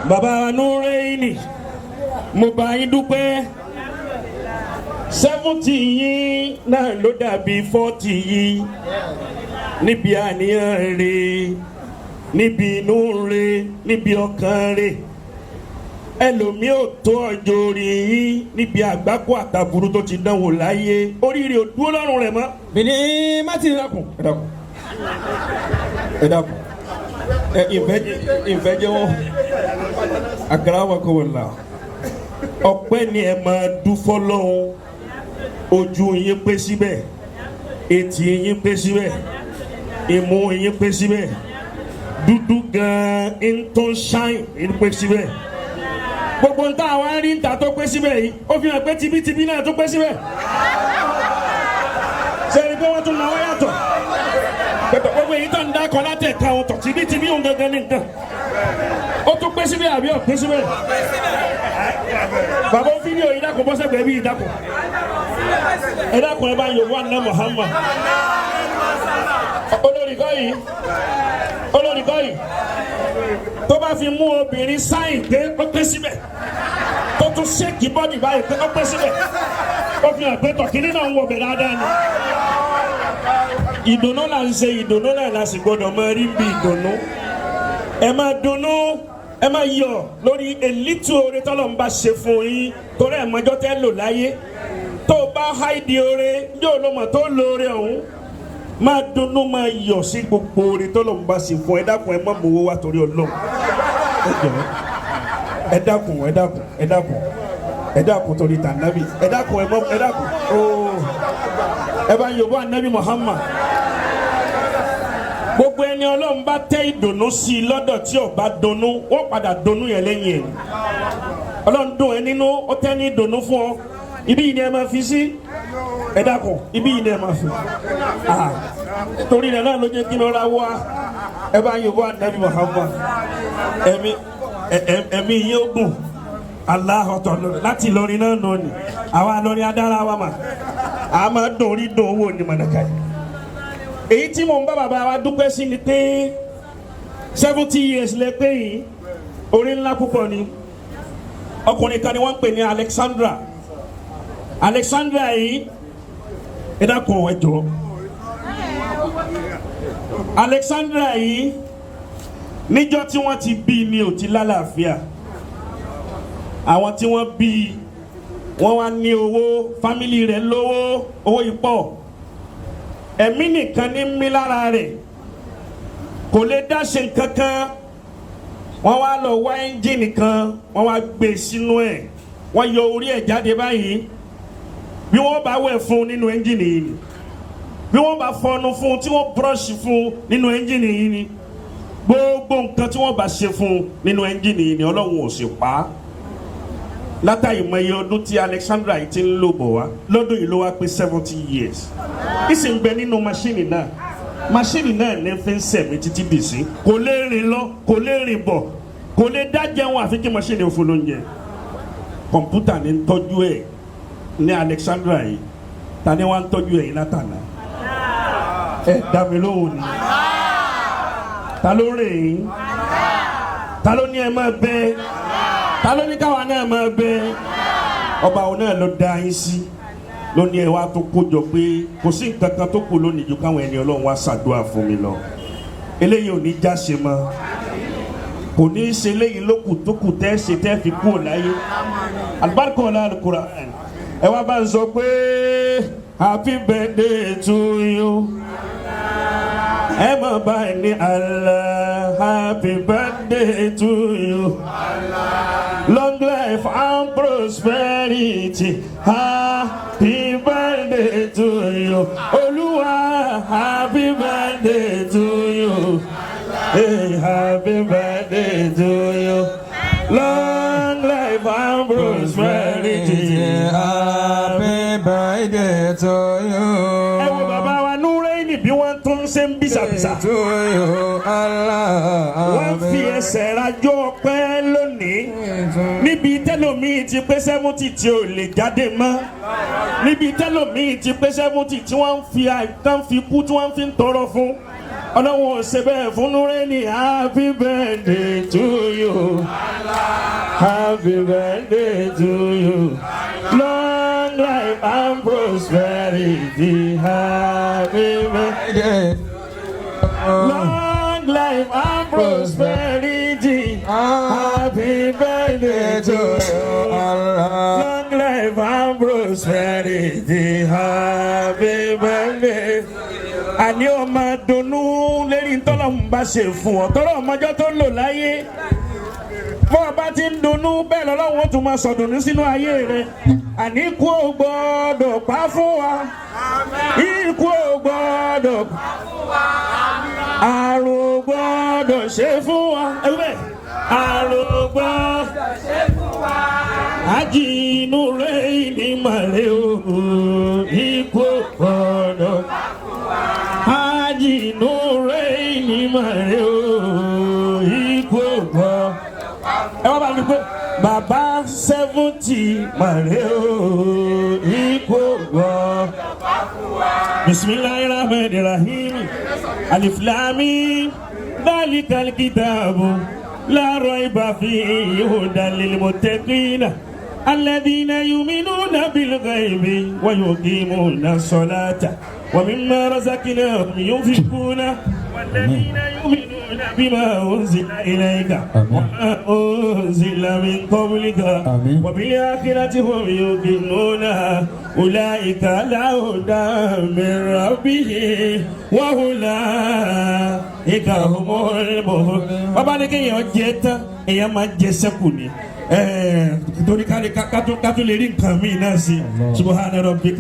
Baba Nureini mo bá yín dúpẹ́ 70 yín náà ló dàbí 40 yín níbi àníyàn rẹ̀ níbi inú rẹ̀ níbi ọkàn rẹ̀ ẹlòmíì ò tó ọjọ́ orí yín níbi àgbákò àtàbùrú tó ti dánwò láyé oríire ò dúró lọ́rùn rẹ̀ mọ́. bìnní mátì dákun ẹ dákun ìfẹ́ jẹ́ wọ́n akramakumula ọpẹ́ ni ẹ máa dúfọ́ lọ́hùn ojú yín pé síbẹ̀ etí yín pé síbẹ̀ imú yín pé síbẹ̀ dúdú gan ń tó ṣáìn ń pé síbẹ̀ gbogbo ń tá àwọn rí ń ta tó pé síbẹ̀ yìí ó fi hàn pé tibítibí náà tó pé síbẹ̀ sẹ́ni pé wọ́n tún náwó yàtọ̀ pẹ̀tọ̀ gbogbo èyí tó ń dákọ̀ látẹ̀ka wọn tọ̀ tibítibí òun gangan ní nǹkan ó tún pé síbẹ̀ àbí ò pé síbẹ̀ bàbá fídíò yìí dákun bọ́sẹ̀ gbẹ̀bí yìí dákun ẹ dákun ẹ bá yọ wà ná Muhammad olórí kọ́ yìí tó bá fi mú obìnrin sáyìn pé ó pé síbẹ̀ tó tún ṣéèkì bọ́dì báyìí pé ó pé síbẹ̀ ó fi hàn pé tọ̀kìnní náà ń wọ bẹ̀ dáadáa ni ìdùnnú là ń ṣe ìdùnnú náà la sì gbọdọ̀ máa rí bí ìdùnnú ẹ máa dunnú ẹ máa yọ̀ lórí èlítù oore tọ́lọ̀ ń bá ṣe fún yín torí ẹ̀ mọ́jọ́ tẹ́ lò láyé tó o bá háìdì oore yóò ló mọ̀ tó lóore ọ̀hún máa dunnú máa yọ̀ sí gbogbo oore tọ́lọ̀ ń bá ṣe fún ẹ dákun ẹ má mowó wá torí Ọlọ́run ẹ dákun ẹ dákun ẹ dákun ẹ dákun torí tànàbí ẹ dákun ẹ dákun ooo ẹ bá yòbó ànábì Muhammad gbogbo ẹni Ọlọ́run bá tẹ́ ìdùnnú sí i lọ́dọ̀ tí ó bá dunnú wọ́n padà dunnú yẹn lẹ́yìn ẹ̀ Ọlọ́run dùn ẹ nínú ó tẹ́ ní ìdùnnú fún ọ ibi yìí ni ẹ máa fi sí ẹ dákun ibi yìí ni ẹ máa fi torí rẹ̀ náà ló jẹ́ kí n rọra wá ẹ bá yòbó ànábì Muhammad ẹ̀mí yín ó gùn aláhọ̀tọ̀ láti Ìlọrin náà nù ni àwa Ìlọrin adára wa mà á máa dùn orí dùn owó ní mọ̀nàkà yìí èyí tí mò ń bá bàbá wa dúpẹ́ sí ni pé 70 years lẹ pé yìí orí ńlá púpọ̀ ni ọkùnrin kan ni wọ́n ń pè ní Alexandra yìí ẹ dákun ẹ jọ̀ọ́ Alexandra yìí níjọ́ tí wọ́n ti bí ni ò ti lálàáfíà àwọn tí wọ́n bí wọ́n wá ní owó fámìlì rẹ̀ lówó owó yìí pọ̀ ẹ̀mí nìkan ní mí lára rẹ̀ kò lè dá ṣe nǹkan kan wọ́n wá lọ wá ẹ́ńjìnì kan wọ́n wá gbé sínú ẹ̀ wọ́n yọ orí ẹ̀ jáde báyìí bí wọ́n bá wẹ̀ fún nínú ẹ́ńjìnì yìí ni bí wọ́n bá fọnu fún tí wọ́n búrọ́ọ̀ṣì fún nínú ẹ́ńjìnì yìí ni gbogbo nǹkan tí wọ́n bá ṣe fún nínú ẹ́ńjìnì yìí ni Ọlọ́run ò sì pa á látàrí mọ̀ye ọdún tí Alexandra yìí ti ń lò bọ̀ wá lọ́dún yìí ló wá pé 70 years ìsìn bẹ nínú maṣíìnì náà ní fi ń sẹ̀mí títí dì sí kò lè rìn lọ kò lè rìn bọ̀ kò lè dá jẹun àfi kí maṣíìnì ó fún lóúnjẹ kọ̀ǹpútà ní ń tọ́jú ẹ̀ ní Alexandra yìí ta ni wọ́n ń tọ́jú ẹ̀ yìí látàná ẹ̀ dá mi lóhùn ni ta ló rè yín ta ló ní ẹ máa bẹ́ẹ̀ ta ló ní káwa náà máa bẹ ọba òun náà ló dá yín sí lónìí ẹ wá tó kójọ pé kò sí nǹkan kan tó kù lónìí ju káwọn ẹni Ọlọ́run wá ṣàdúrà fún mi lọ eléyìí ò ní já ṣe mọ́ kò ní í ṣe eléyìí lókù tó kù tẹ́ ṣe tẹ́ fi kú láyé alibarika ọ̀la alukura ẹ wá bá ń sọ pé happy birthday to you ẹ mọ̀ báyìí ní Allah happy birthday to you. Long life and prosperity. Happy birthday to you. Olúwa, happy birthday to you. Hey, happy birthday to you. Long life and prosperity. Happy birthday to you. Ẹ wo bàbá wa Nureini bí wọ́n tún ṣe ń bísàbísà. Wọ́n fi ẹsẹ̀ rajọ́ pẹ́ lónìí. Níbi tẹ́lòmíì ti pé 70 tí ò lè jáde mọ́. Níbi tẹ́lòmíì ti pé 70 tí wọ́n ń fi àìtán fi kú tí wọ́n fi ń tọrọ fún. ọlọ́run ò ṣe bẹ́ẹ̀ fún Nureni. Happy birthday to you. Happy birthday to you. Long life and prosperity. Happy birthday. Long life and prosperity. Happy birthday to you. Long life and prosperity. Happy birthday. Àní ọmọ dùnnú lérí ntọ́lọ́ ń bá ṣe fún ọ tọ́lọ́ ọmọjọ́ tó lò láyé. Bọ́ ọba ti ń dunnú bẹ́ẹ̀ lọ́lọ́run ó tún máa sọ̀dùnnú sínú ayé rẹ̀. Àní ikú ò gbọ́dọ̀ pa fún wa. Ikú ò gbọ́dọ̀ pa fún wa. Àrùn ò gbọ́dọ̀ ṣe fún wa. Àrùn ò gbọ́dọ̀ ṣe fún wa. Àjìnú rẹ̀ ní màlẹ́ o. Ikú ò gbọ́dọ̀ pa fún wa. Àjìnú rẹ̀ ní màlẹ́ o. Ikú ò gbọ́dọ̀. Ẹ wá bá mi pé bàbá 70 màlẹ́ o. Ikú ò gbọ́dọ̀. Bismillahirrahmanirrahim. Alif Lam Mim. Dhalikal kitabu la rayba fihi hudan lil muttaqin alladhina yu'minuna bil ghaibi wa yuqimuna as-salata wa mimma razaqnahum yunfiquna walladhina yu'minuna bima unzila ilayka wa ma unzila min qablika wa bil akhirati hum yuqinuna ulaika ala hudan min rabbihim wa ulaika humul muhtadun. Bàbá ní kéèyàn jẹ tán èèyàn máa jẹ sẹ́kù ni torí ká lè ká tó lè rí nǹkan míì náà sí subhana rabbika.